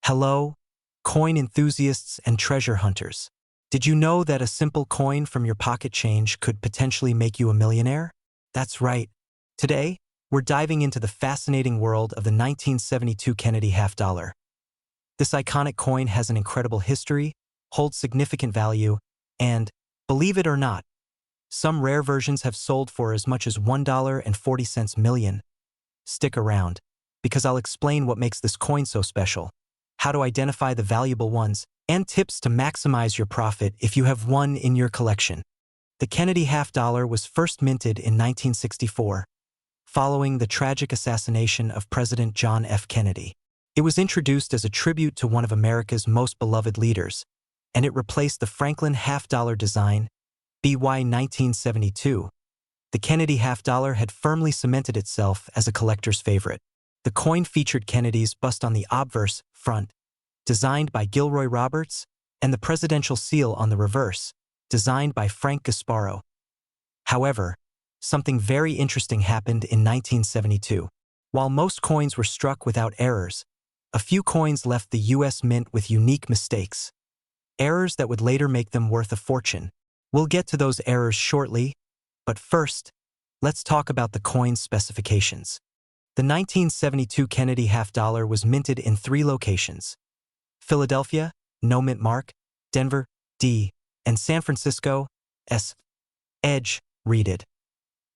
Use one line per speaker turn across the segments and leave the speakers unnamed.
Hello, coin enthusiasts and treasure hunters. Did you know that a simple coin from your pocket change could potentially make you a millionaire? That's right. Today, we're diving into the fascinating world of the 1972 Kennedy half-dollar. This iconic coin has an incredible history, holds significant value, and, believe it or not, some rare versions have sold for as much as $1.40 million. Stick around, because I'll explain what makes this coin so special, how to identify the valuable ones, and tips to maximize your profit if you have one in your collection. The Kennedy half-dollar was first minted in 1964, following the tragic assassination of President John F. Kennedy. It was introduced as a tribute to one of America's most beloved leaders, and it replaced the Franklin half-dollar design, BY 1972. The Kennedy half-dollar had firmly cemented itself as a collector's favorite. The coin featured Kennedy's bust on the obverse front, designed by Gilroy Roberts, and the presidential seal on the reverse, designed by Frank Gasparo. However, something very interesting happened in 1972. While most coins were struck without errors, a few coins left the U.S. Mint with unique mistakes. Errors that would later make them worth a fortune. We'll get to those errors shortly, but first, let's talk about the coin's specifications. The 1972 Kennedy half-dollar was minted in 3 locations: Philadelphia, no mint mark; Denver, D; and San Francisco, S. Edge, read it.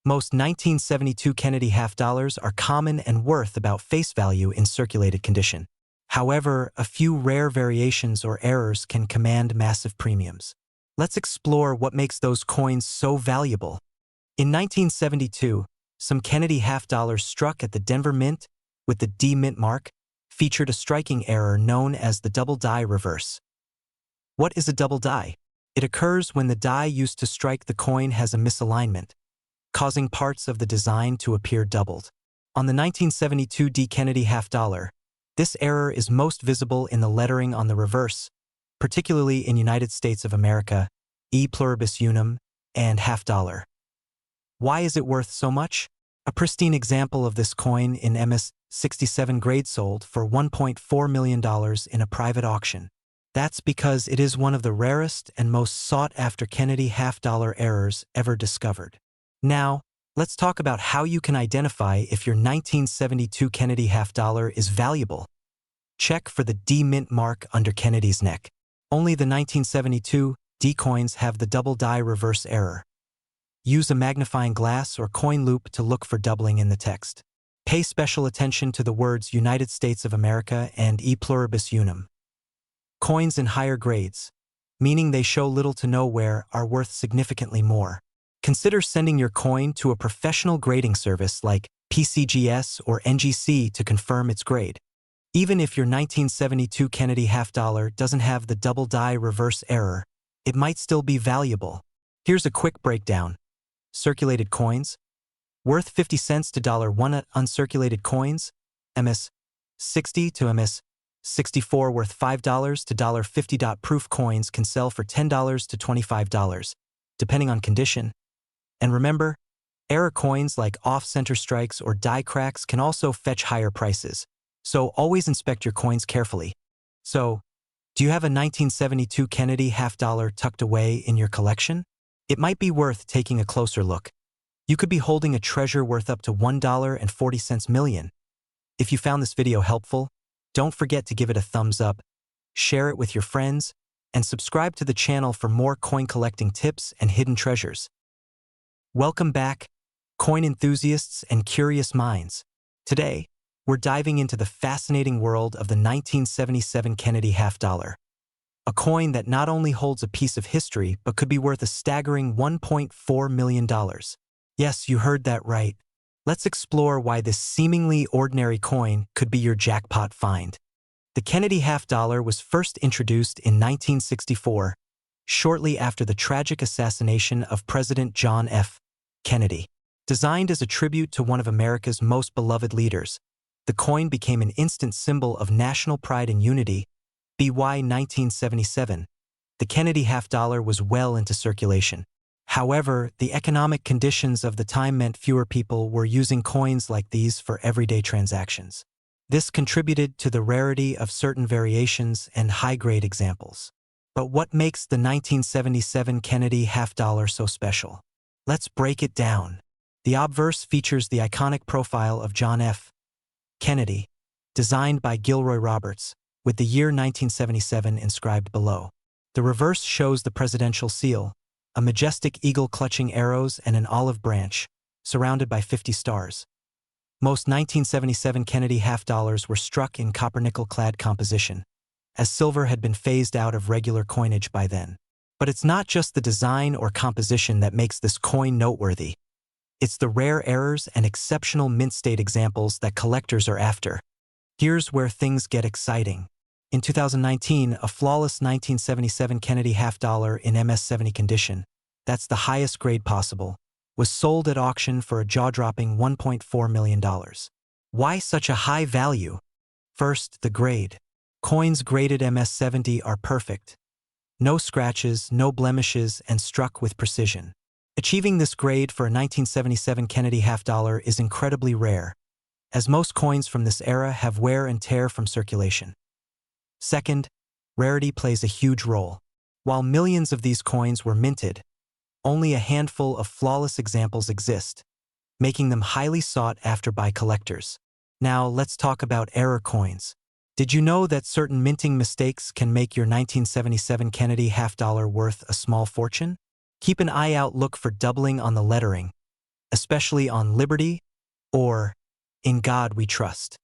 Most 1972 Kennedy half-dollars are common and worth about face value in circulated condition. However, a few rare variations or errors can command massive premiums. Let's explore what makes those coins so valuable. In 1972, some Kennedy half-dollars struck at the Denver Mint with the D mint mark featured a striking error known as the double die reverse. What is a double die? It occurs when the die used to strike the coin has a misalignment, causing parts of the design to appear doubled. On the 1972 D Kennedy half-dollar, this error is most visible in the lettering on the reverse, particularly in United States of America, E pluribus unum, and half-dollar. Why is it worth so much? A pristine example of this coin in MS-67 grade sold for $1.4 million in a private auction. That's because it is one of the rarest and most sought-after Kennedy half-dollar errors ever discovered. Now, let's talk about how you can identify if your 1972 Kennedy half-dollar is valuable. Check for the D mint mark under Kennedy's neck. Only the 1972 D coins have the double die reverse error. Use a magnifying glass or coin loop to look for doubling in the text. Pay special attention to the words United States of America and E pluribus unum. Coins in higher grades, meaning they show little to no wear, are worth significantly more. Consider sending your coin to a professional grading service like PCGS or NGC to confirm its grade. Even if your 1972 Kennedy half-dollar doesn't have the double die reverse error, it might still be valuable. Here's a quick breakdown. Circulated coins, worth 50 cents to $1. Uncirculated coins, MS-60 to MS-64, worth $5 to $50. Proof coins can sell for $10 to $25, depending on condition. And remember, error coins like off-center strikes or die cracks can also fetch higher prices, so always inspect your coins carefully. So, do you have a 1972 Kennedy half-dollar tucked away in your collection? It might be worth taking a closer look. You could be holding a treasure worth up to $1.40 million. If you found this video helpful, don't forget to give it a thumbs up, share it with your friends, and subscribe to the channel for more coin collecting tips and hidden treasures. Welcome back, coin enthusiasts and curious minds. Today, we're diving into the fascinating world of the 1977 Kennedy half-dollar. A coin that not only holds a piece of history but could be worth a staggering $1.4 million. Yes, you heard that right. Let's explore why this seemingly ordinary coin could be your jackpot find. The Kennedy half-dollar was first introduced in 1964, shortly after the tragic assassination of President John F. Kennedy. Designed as a tribute to one of America's most beloved leaders, the coin became an instant symbol of national pride and unity. BY 1977, the Kennedy half-dollar was well into circulation. However, the economic conditions of the time meant fewer people were using coins like these for everyday transactions. This contributed to the rarity of certain variations and high-grade examples. But what makes the 1977 Kennedy half-dollar so special? Let's break it down. The obverse features the iconic profile of John F. Kennedy, designed by Gilroy Roberts, with the year 1977 inscribed below. The reverse shows the presidential seal, a majestic eagle clutching arrows and an olive branch, surrounded by 50 stars. Most 1977 Kennedy half-dollars were struck in copper-nickel-clad composition, as silver had been phased out of regular coinage by then. But it's not just the design or composition that makes this coin noteworthy. It's the rare errors and exceptional mint-state examples that collectors are after. Here's where things get exciting. In 2019, a flawless 1977 Kennedy half-dollar in MS-70 condition, that's the highest grade possible, was sold at auction for a jaw-dropping $1.4 million. Why such a high value? First, the grade. Coins graded MS-70 are perfect. No scratches, no blemishes, and struck with precision. Achieving this grade for a 1977 Kennedy half-dollar is incredibly rare, as most coins from this era have wear and tear from circulation. Second, rarity plays a huge role. While millions of these coins were minted, only a handful of flawless examples exist, making them highly sought after by collectors. Now, let's talk about error coins. Did you know that certain minting mistakes can make your 1977 Kennedy half-dollar worth a small fortune? Keep an eye out, look for doubling on the lettering, especially on Liberty or In God We Trust.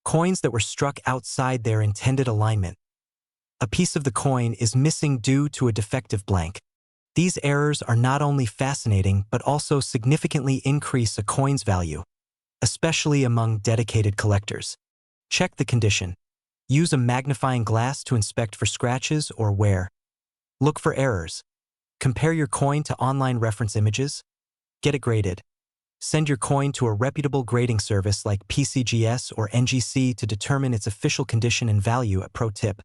Coins that were struck outside their intended alignment. A piece of the coin is missing due to a defective blank. These errors are not only fascinating but also significantly increase a coin's value, especially among dedicated collectors. Check the condition. Use a magnifying glass to inspect for scratches or wear. Look for errors. Compare your coin to online reference images. Get it graded. Send your coin to a reputable grading service like PCGS or NGC to determine its official condition and value. A pro tip: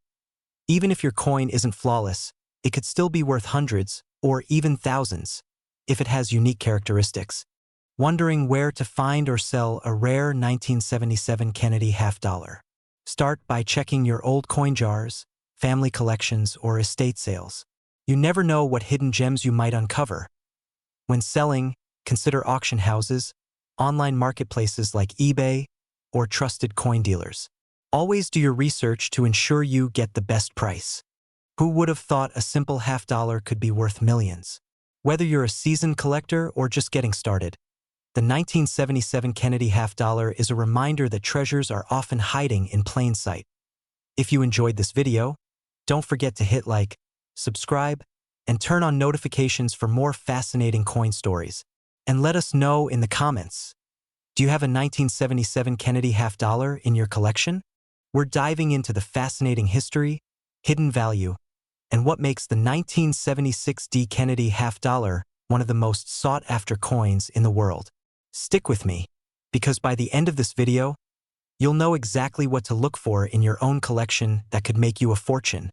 even if your coin isn't flawless, it could still be worth hundreds or even thousands if it has unique characteristics. Wondering where to find or sell a rare 1977 Kennedy half-dollar? Start by checking your old coin jars, family collections, or estate sales. You never know what hidden gems you might uncover. When selling, consider auction houses, online marketplaces like eBay, or trusted coin dealers. Always do your research to ensure you get the best price. Who would have thought a simple half-dollar could be worth millions? Whether you're a seasoned collector or just getting started, the 1977 Kennedy half-dollar is a reminder that treasures are often hiding in plain sight. If you enjoyed this video, don't forget to hit like, subscribe, and turn on notifications for more fascinating coin stories. And let us know in the comments. Do you have a 1977 Kennedy half-dollar in your collection? We're diving into the fascinating history, hidden value, and what makes the 1976 Kennedy half-dollar one of the most sought-after coins in the world. Stick with me, because by the end of this video, you'll know exactly what to look for in your own collection that could make you a fortune.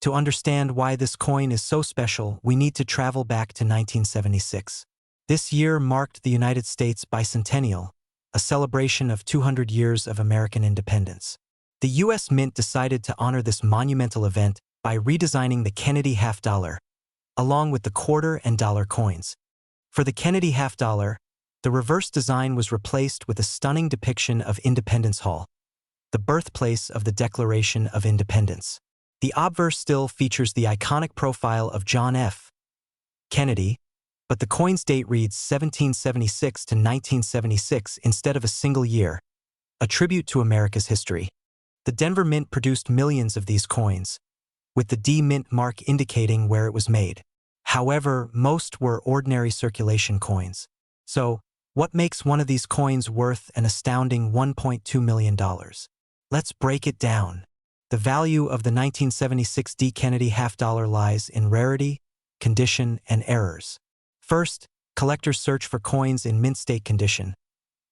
To understand why this coin is so special, we need to travel back to 1976. This year marked the United States Bicentennial, a celebration of 200 years of American independence. The U.S. Mint decided to honor this monumental event by redesigning the Kennedy half-dollar, along with the quarter and dollar coins. For the Kennedy half-dollar, the reverse design was replaced with a stunning depiction of Independence Hall, the birthplace of the Declaration of Independence. The obverse still features the iconic profile of John F. Kennedy, but the coin's date reads 1776 to 1976 instead of a single year, a tribute to America's history. The Denver Mint produced millions of these coins, with the D Mint mark indicating where it was made. However, most were ordinary circulation coins. So, what makes one of these coins worth an astounding $1.2 million? Let's break it down. The value of the 1976 Kennedy half-dollar lies in rarity, condition, and errors. First, collectors search for coins in mint state condition.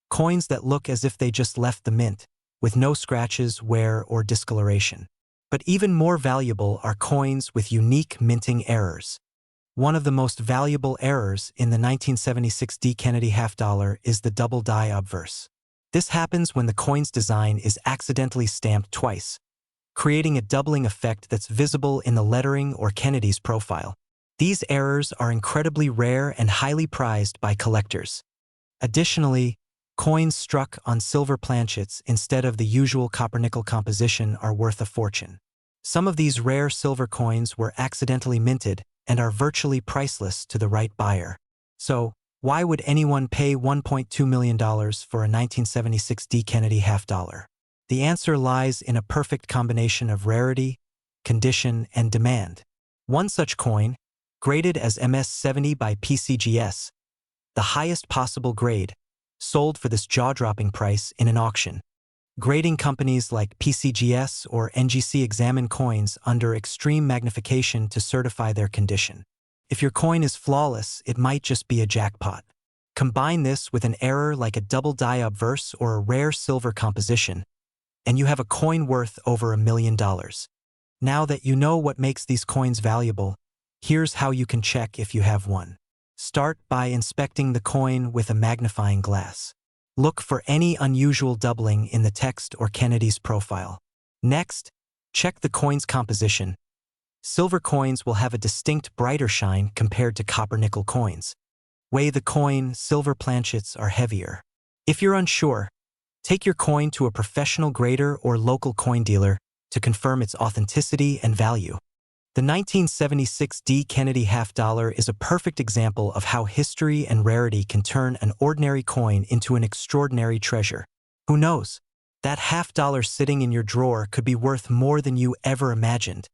Coins that look as if they just left the mint, with no scratches, wear, or discoloration. But even more valuable are coins with unique minting errors. One of the most valuable errors in the 1976 Kennedy half-dollar is the double die obverse. This happens when the coin's design is accidentally stamped twice, creating a doubling effect that's visible in the lettering or Kennedy's profile. These errors are incredibly rare and highly prized by collectors. Additionally, coins struck on silver planchets instead of the usual copper-nickel composition are worth a fortune. Some of these rare silver coins were accidentally minted and are virtually priceless to the right buyer. So, why would anyone pay $1.2 million for a 1976 D. Kennedy half-dollar? The answer lies in a perfect combination of rarity, condition, and demand. One such coin, graded as MS-70 by PCGS, the highest possible grade, sold for this jaw-dropping price in an auction. Grading companies like PCGS or NGC examine coins under extreme magnification to certify their condition. If your coin is flawless, it might just be a jackpot. Combine this with an error like a double die obverse or a rare silver composition, and you have a coin worth over $1 million. Now that you know what makes these coins valuable, here's how you can check if you have one. Start by inspecting the coin with a magnifying glass. Look for any unusual doubling in the text or Kennedy's profile. Next, check the coin's composition. Silver coins will have a distinct brighter shine compared to copper-nickel coins. Weigh the coin, silver planchets are heavier. If you're unsure, take your coin to a professional grader or local coin dealer to confirm its authenticity and value. The 1976 D. Kennedy half-dollar is a perfect example of how history and rarity can turn an ordinary coin into an extraordinary treasure. Who knows? That half-dollar sitting in your drawer could be worth more than you ever imagined.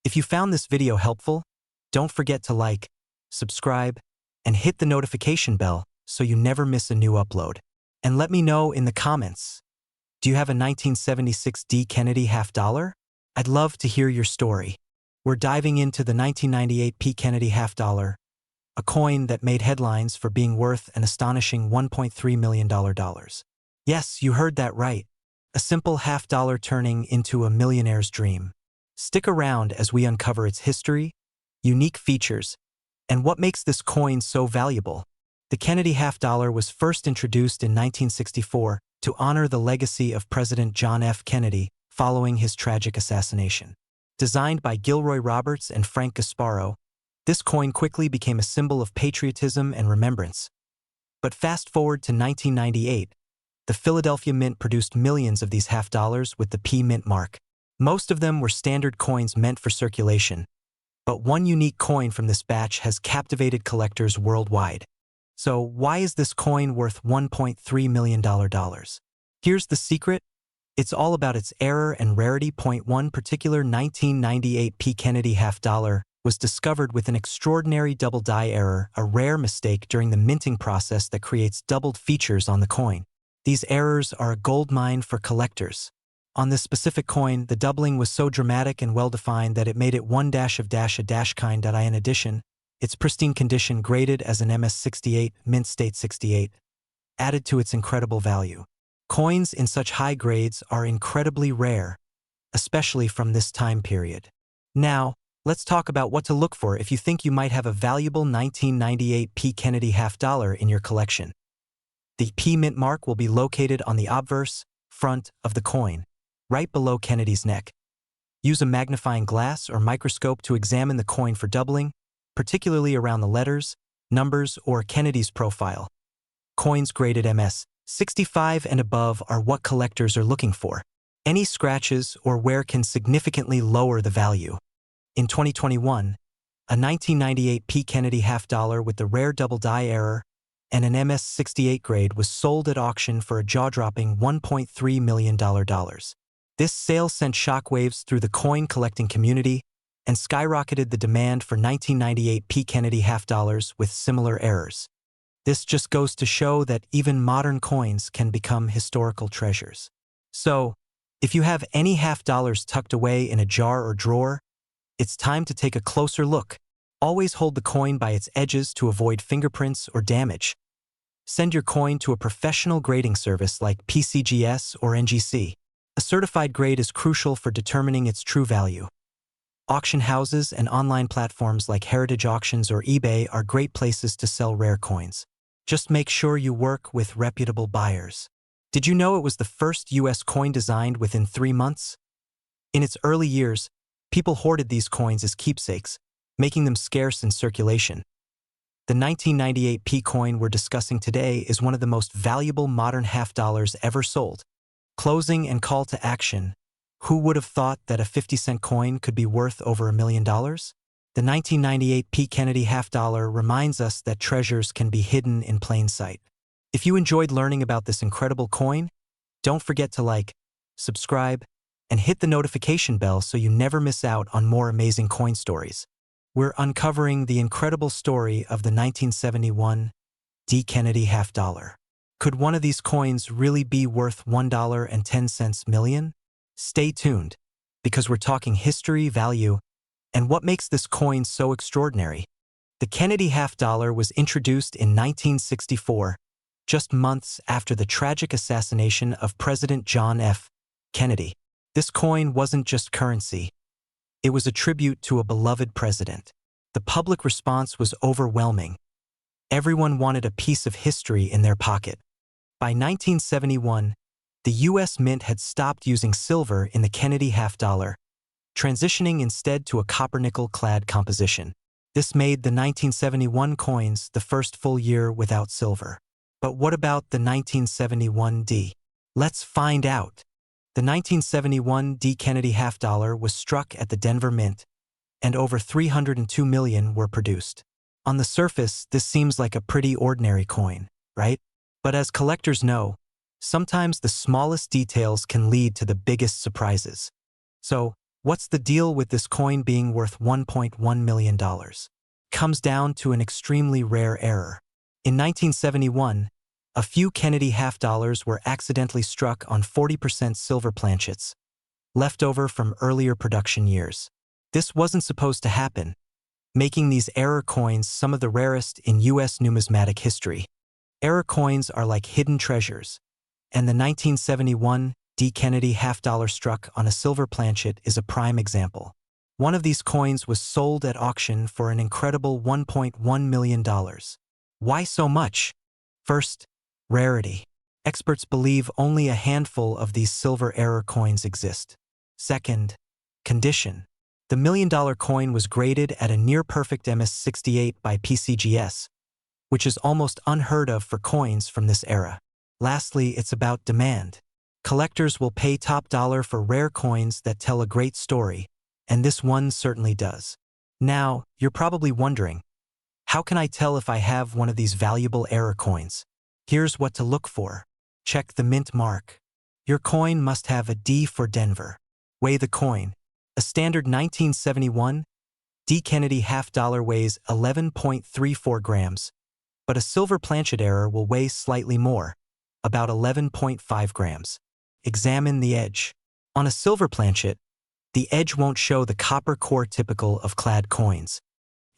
If you found this video helpful, don't forget to like, subscribe, and hit the notification bell so you never miss a new upload. And let me know in the comments, do you have a 1976 D. Kennedy half-dollar? I'd love to hear your story. We're diving into the 1998 P. Kennedy half-dollar, a coin that made headlines for being worth an astonishing $1.3 million. Yes, you heard that right. A simple half-dollar turning into a millionaire's dream. Stick around as we uncover its history, unique features, and what makes this coin so valuable. The Kennedy half-dollar was first introduced in 1964 to honor the legacy of President John F. Kennedy following his tragic assassination. Designed by Gilroy Roberts and Frank Gasparo, this coin quickly became a symbol of patriotism and remembrance. But fast forward to 1998, the Philadelphia Mint produced millions of these half-dollars with the P Mint mark. Most of them were standard coins meant for circulation, but one unique coin from this batch has captivated collectors worldwide. So why is this coin worth $1.3 million? Here's the secret. It's all about its error and rarity. One particular 1998 P. Kennedy half-dollar was discovered with an extraordinary double die error, a rare mistake during the minting process that creates doubled features on the coin. These errors are a goldmine for collectors. On this specific coin, the doubling was so dramatic and well-defined that it made it -a kind. In addition, its pristine condition, graded as an MS-68, mint state 68, added to its incredible value. Coins in such high grades are incredibly rare, especially from this time period. Now, let's talk about what to look for if you think you might have a valuable 1998 P. Kennedy half-dollar in your collection. The P Mint mark will be located on the obverse front of the coin, right below Kennedy's neck. Use a magnifying glass or microscope to examine the coin for doubling, particularly around the letters, numbers, or Kennedy's profile. Coins graded MS-65 and above are what collectors are looking for. Any scratches or wear can significantly lower the value. In 2021, a 1998 P. Kennedy half-dollar with the rare double die error and an MS-68 grade was sold at auction for a jaw-dropping $1.3 million. This sale sent shockwaves through the coin-collecting community and skyrocketed the demand for 1998 P. Kennedy half-dollars with similar errors. This just goes to show that even modern coins can become historical treasures. So, if you have any half-dollars tucked away in a jar or drawer, it's time to take a closer look. Always hold the coin by its edges to avoid fingerprints or damage. Send your coin to a professional grading service like PCGS or NGC. A certified grade is crucial for determining its true value. Auction houses and online platforms like Heritage Auctions or eBay are great places to sell rare coins. Just make sure you work with reputable buyers. Did you know it was the first US coin designed within 3 months? In its early years, people hoarded these coins as keepsakes, making them scarce in circulation. The 1998 P coin we're discussing today is one of the most valuable modern half-dollars ever sold. Closing and call to action. Who would have thought that a 50-cent coin could be worth over $1 million? The 1998 P Kennedy half-dollar reminds us that treasures can be hidden in plain sight. If you enjoyed learning about this incredible coin, don't forget to like, subscribe, and hit the notification bell so you never miss out on more amazing coin stories. We're uncovering the incredible story of the 1971 D. Kennedy half-dollar. Could one of these coins really be worth $1.10 million? Stay tuned, because we're talking history, value, and what makes this coin so extraordinary. The Kennedy half-dollar was introduced in 1964, just months after the tragic assassination of President John F. Kennedy. This coin wasn't just currency. It was a tribute to a beloved president. The public response was overwhelming. Everyone wanted a piece of history in their pocket. By 1971, the U.S. Mint had stopped using silver in the Kennedy half-dollar, transitioning instead to a copper-nickel-clad composition. This made the 1971 coins the first full year without silver. But what about the 1971 D? Let's find out. The 1971 D. Kennedy half-dollar was struck at the Denver Mint, and over 302 million were produced. On the surface, this seems like a pretty ordinary coin, right? But as collectors know, sometimes the smallest details can lead to the biggest surprises. So, what's the deal with this coin being worth $1.1 million? Comes down to an extremely rare error. In 1971, a few Kennedy half-dollars were accidentally struck on 40% silver planchets, left over from earlier production years. This wasn't supposed to happen, making these error coins some of the rarest in U.S. numismatic history. Error coins are like hidden treasures, and the 1971 D. Kennedy half-dollar struck on a silver planchet is a prime example. One of these coins was sold at auction for an incredible $1.1 million. Why so much? First, rarity. Experts believe only a handful of these silver error coins exist. Second, condition. The $1 million coin was graded at a near-perfect MS-68 by PCGS, which is almost unheard of for coins from this era. Lastly, it's about demand. Collectors will pay top dollar for rare coins that tell a great story, and this one certainly does. Now, you're probably wondering, how can I tell if I have one of these valuable error coins? Here's what to look for. Check the mint mark. Your coin must have a D for Denver. Weigh the coin. A standard 1971 D. Kennedy half-dollar weighs 11.34 grams, but a silver planchet error will weigh slightly more, about 11.5 grams. Examine the edge. On a silver planchet, the edge won't show the copper core typical of clad coins.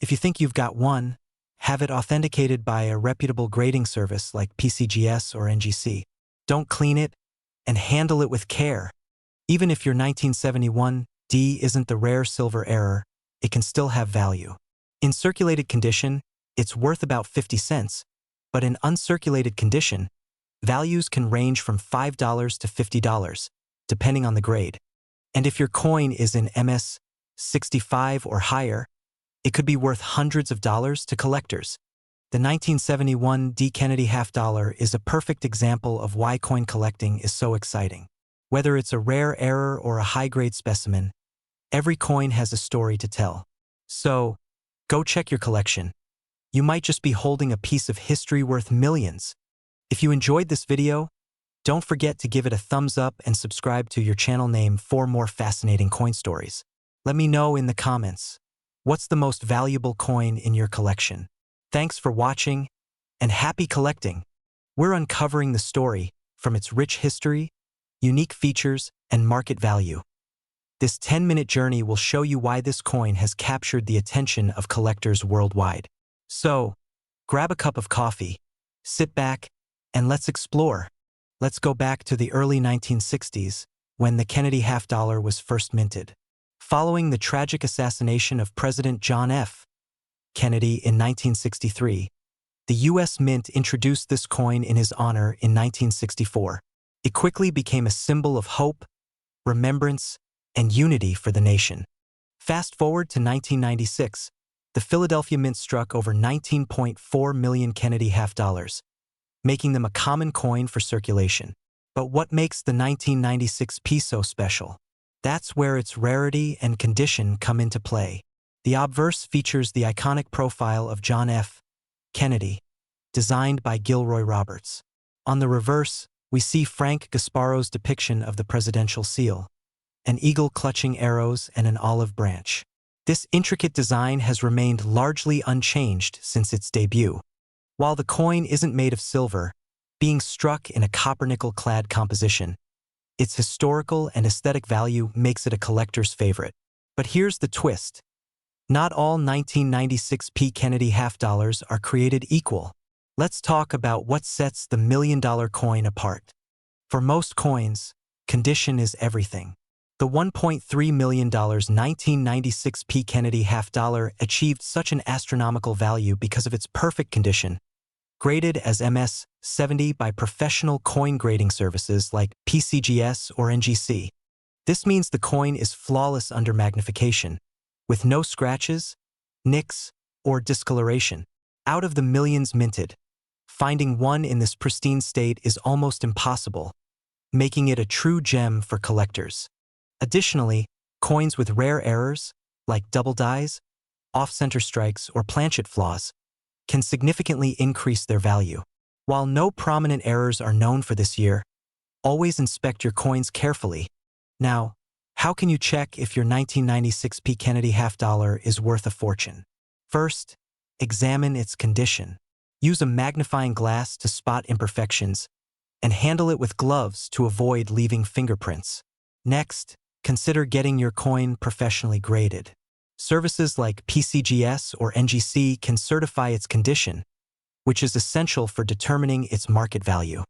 If you think you've got one, have it authenticated by a reputable grading service like PCGS or NGC. Don't clean it, and handle it with care. Even if your 1971 D isn't the rare silver error, it can still have value. In circulated condition, it's worth about 50 cents, but in uncirculated condition, values can range from $5 to $50, depending on the grade. And if your coin is in MS-65 or higher, it could be worth hundreds of dollars to collectors. The 1971 D. Kennedy half-dollar is a perfect example of why coin collecting is so exciting. Whether it's a rare error or a high-grade specimen, every coin has a story to tell. So, go check your collection. You might just be holding a piece of history worth millions. If you enjoyed this video, don't forget to give it a thumbs up and subscribe to your channel name for more fascinating coin stories. Let me know in the comments, what's the most valuable coin in your collection? Thanks for watching, and happy collecting! We're uncovering the story from its rich history, unique features, and market value. This 10-minute journey will show you why this coin has captured the attention of collectors worldwide. So, grab a cup of coffee, sit back, and let's explore. Let's go back to the early 1960s, when the Kennedy half-dollar was first minted. Following the tragic assassination of President John F. Kennedy in 1963, the U.S. Mint introduced this coin in his honor in 1964. It quickly became a symbol of hope, remembrance, and unity for the nation. Fast forward to 1996, the Philadelphia Mint struck over 19.4 million Kennedy half-dollars, making them a common coin for circulation. But what makes the 1996 peso special? That's where its rarity and condition come into play. The obverse features the iconic profile of John F. Kennedy, designed by Gilroy Roberts. On the reverse, we see Frank Gasparo's depiction of the presidential seal, an eagle clutching arrows and an olive branch. This intricate design has remained largely unchanged since its debut. While the coin isn't made of silver, being struck in a copper-nickel-clad composition, its historical and aesthetic value makes it a collector's favorite. But here's the twist. Not all 1996 P. Kennedy half-dollars are created equal. Let's talk about what sets the million-dollar coin apart. For most coins, condition is everything. The $1.3 million 1996 P. Kennedy half-dollar achieved such an astronomical value because of its perfect condition, graded as MS 70 by professional coin grading services like PCGS or NGC. This means the coin is flawless under magnification, with no scratches, nicks, or discoloration. Out of the millions minted, finding one in this pristine state is almost impossible, making it a true gem for collectors. Additionally, coins with rare errors, like double dies, off-center strikes, or planchet flaws, can significantly increase their value. While no prominent errors are known for this year, always inspect your coins carefully. Now, how can you check if your 1996 P. Kennedy half-dollar is worth a fortune? First, examine its condition. Use a magnifying glass to spot imperfections, and handle it with gloves to avoid leaving fingerprints. Next, consider getting your coin professionally graded. Services like PCGS or NGC can certify its condition, which is essential for determining its market value.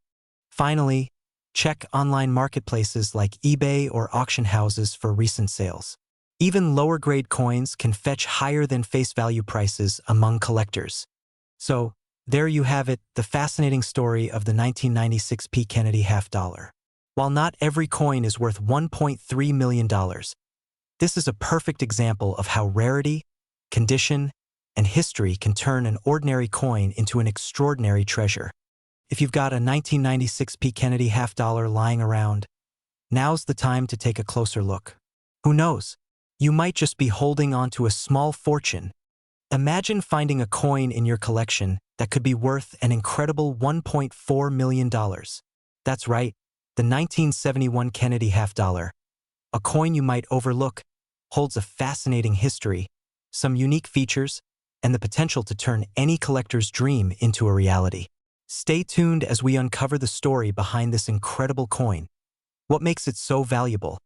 Finally, check online marketplaces like eBay or auction houses for recent sales. Even lower-grade coins can fetch higher than face value prices among collectors. So, there you have it, the fascinating story of the 1996 P. Kennedy half-dollar. While not every coin is worth $1.3 million, this is a perfect example of how rarity, condition, and history can turn an ordinary coin into an extraordinary treasure. If you've got a 1996 P. Kennedy half-dollar lying around, now's the time to take a closer look. Who knows? You might just be holding on to a small fortune. Imagine finding a coin in your collection that could be worth an incredible $1.4 million. That's right, the 1971 Kennedy half-dollar. A coin you might overlook, holds a fascinating history, some unique features, and the potential to turn any collector's dream into a reality. Stay tuned as we uncover the story behind this incredible coin, what makes it so valuable,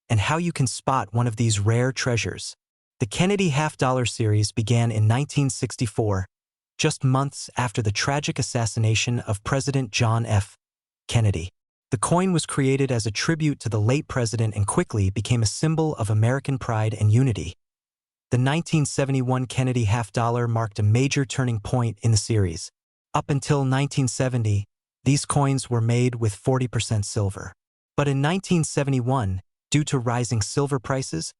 and how you can spot one of these rare treasures. The Kennedy half-dollar series began in 1964, just months after the tragic assassination of President John F. Kennedy. The coin was created as a tribute to the late president and quickly became a symbol of American pride and unity. The 1971 Kennedy half-dollar marked a major turning point in the series. Up until 1970, these coins were made with 40% silver. But in 1971, due to rising silver prices,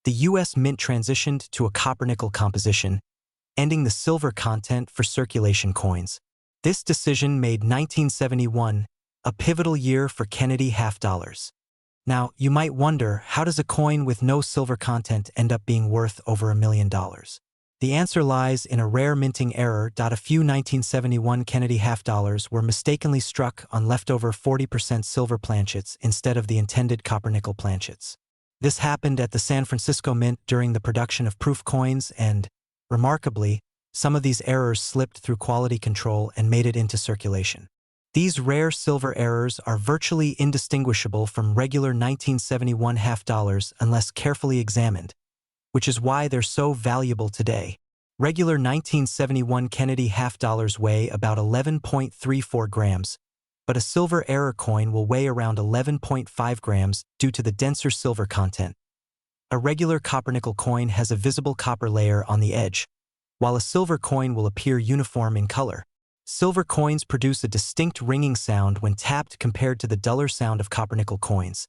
the U.S. Mint transitioned to a copper-nickel composition, ending the silver content for circulation coins. This decision made 1971 a pivotal year for Kennedy half-dollars. Now, you might wonder, how does a coin with no silver content end up being worth over $1 million? The answer lies in a rare minting error. A few 1971 Kennedy half-dollars were mistakenly struck on leftover 40% silver planchets instead of the intended copper-nickel planchets. This happened at the San Francisco Mint during the production of proof coins and, remarkably, some of these errors slipped through quality control and made it into circulation. These rare silver errors are virtually indistinguishable from regular 1971 half-dollars unless carefully examined, which is why they're so valuable today. Regular 1971 Kennedy half-dollars weigh about 11.34 grams, but a silver error coin will weigh around 11.5 grams due to the denser silver content. A regular copper-nickel coin has a visible copper layer on the edge, while a silver coin will appear uniform in color. Silver coins produce a distinct ringing sound when tapped compared to the duller sound of copper-nickel coins.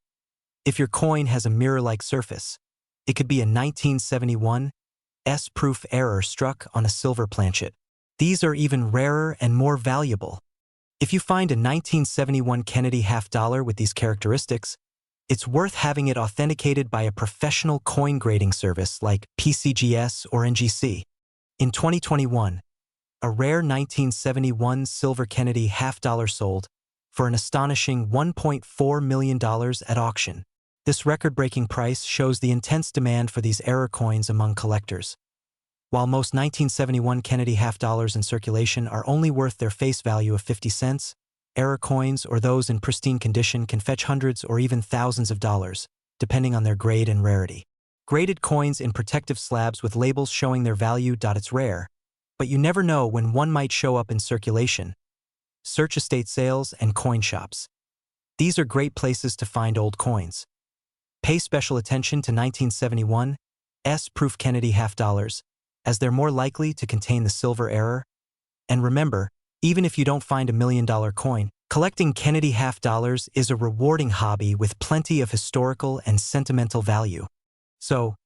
If your coin has a mirror-like surface, it could be a 1971 S-proof error struck on a silver planchet. These are even rarer and more valuable. If you find a 1971 Keenedy half-dollar with these characteristics, it's worth having it authenticated by a professional coin grading service like PCGS or NGC. In 2021, a rare 1971 silver Keenedy half-dollar sold for an astonishing $1.4 million at auction. This record-breaking price shows the intense demand for these error coins among collectors. While most 1971 Keenedy half-dollars in circulation are only worth their face value of 50 cents, error coins or those in pristine condition can fetch hundreds or even thousands of dollars, depending on their grade and rarity. Graded coins in protective slabs with labels showing their value. It's rare, but you never know when one might show up in circulation. Search estate sales and coin shops. These are great places to find old coins. Pay special attention to 1971 S-proof Keenedy half-dollars, as they're more likely to contain the silver error. And remember, even if you don't find $1 million coin, collecting Keenedy half-dollars is a rewarding hobby with plenty of historical and sentimental value. So,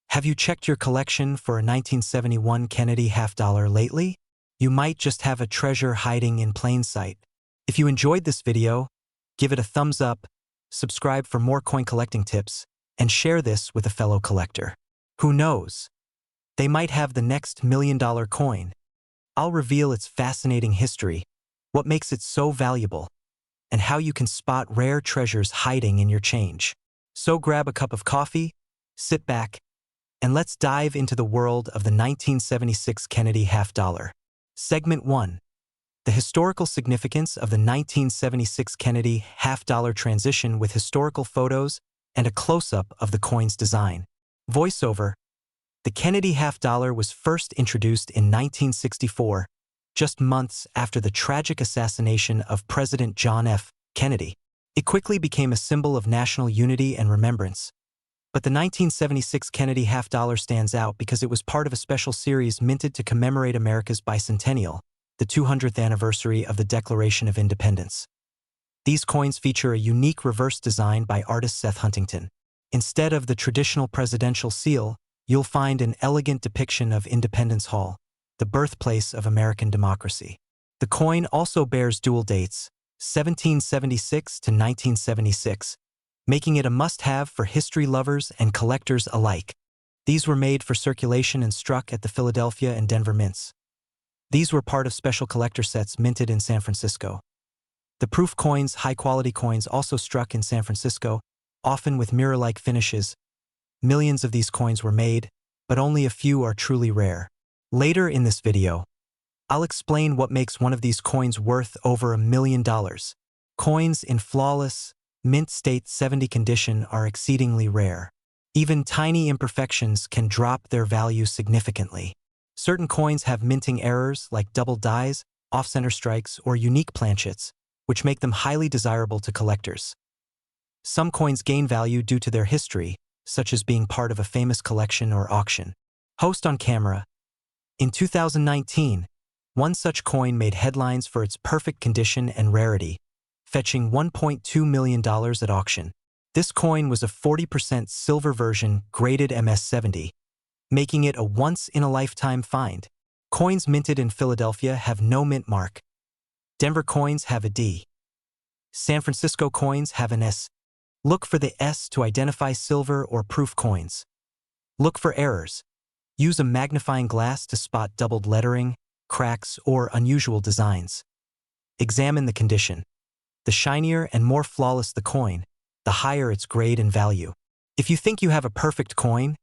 have you checked your collection for a 1971 Keenedy half-dollar lately? You might just have a treasure hiding in plain sight. If you enjoyed this video, give it a thumbs up, subscribe for more coin collecting tips, and share this with a fellow collector. Who knows? They might have the next $1 million coin. I'll reveal its fascinating history, what makes it so valuable, and how you can spot rare treasures hiding in your change. So grab a cup of coffee, sit back, and let's dive into the world of the 1976 Keenedy half-dollar. Segment 1. The historical significance of the 1976 Keenedy half-dollar transition with historical photos and a close-up of the coin's design. Voiceover. The Keenedy half-dollar was first introduced in 1964, just months after the tragic assassination of President John F. Kennedy. It quickly became a symbol of national unity and remembrance. But the 1976 Keenedy half-dollar stands out because it was part of a special series minted to commemorate America's Bicentennial, the 200th anniversary of the Declaration of Independence. These coins feature a unique reverse design by artist Seth Huntington. Instead of the traditional presidential seal, you'll find an elegant depiction of Independence Hall, the birthplace of American democracy. The coin also bears dual dates, 1776 to 1976, making it a must-have for history lovers and collectors alike. These were made for circulation and struck at the Philadelphia and Denver mints. These were part of special collector sets minted in San Francisco. The proof coins, high-quality coins, also struck in San Francisco, often with mirror-like finishes. Millions of these coins were made, but only a few are truly rare. Later in this video, I'll explain what makes one of these coins worth over $1 million. Coins in flawless, mint state 70 condition are exceedingly rare. Even tiny imperfections can drop their value significantly. Certain coins have minting errors like double dies, off-center strikes, or unique planchets, which make them highly desirable to collectors. Some coins gain value due to their history, such as being part of a famous collection or auction. Host on camera. In 2019, one such coin made headlines for its perfect condition and rarity, fetching $1.2 million at auction. This coin was a 40% silver version graded MS-70, making it a once-in-a-lifetime find. Coins minted in Philadelphia have no mint mark. Denver coins have a D. San Francisco coins have an S. Look for the S to identify silver or proof coins. Look for errors. Use a magnifying glass to spot doubled lettering, cracks, or unusual designs. Examine the condition. The shinier and more flawless the coin, the higher its grade and value. If you think you have a perfect coin,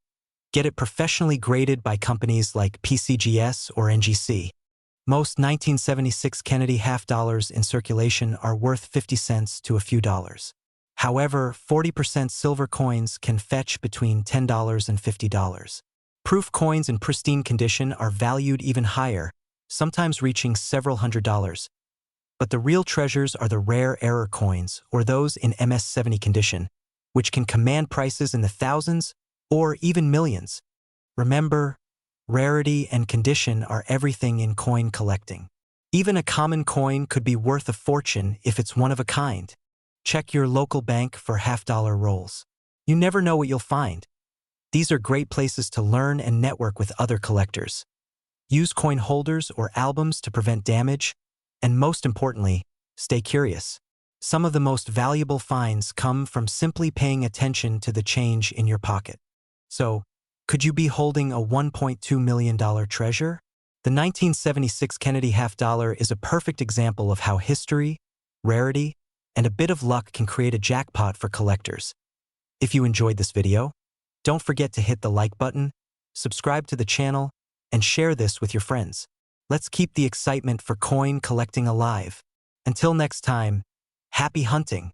get it professionally graded by companies like PCGS or NGC. Most 1976 Keenedy half-dollars in circulation are worth 50 cents to a few dollars. However, 40% silver coins can fetch between $10 and $50. Proof coins in pristine condition are valued even higher, sometimes reaching several $100s. But the real treasures are the rare error coins, or those in MS-70 condition, which can command prices in the thousands or even millions. Remember, rarity and condition are everything in coin collecting. Even a common coin could be worth a fortune if it's one of a kind. Check your local bank for half-dollar rolls. You never know what you'll find. These are great places to learn and network with other collectors. Use coin holders or albums to prevent damage, and most importantly, stay curious. Some of the most valuable finds come from simply paying attention to the change in your pocket. So, could you be holding a $1.2 million treasure? The 1976 Kennedy half-dollar is a perfect example of how history, rarity, and a bit of luck can create a jackpot for collectors. If you enjoyed this video, don't forget to hit the like button, subscribe to the channel, and share this with your friends. Let's keep the excitement for coin collecting alive. Until next time, happy hunting!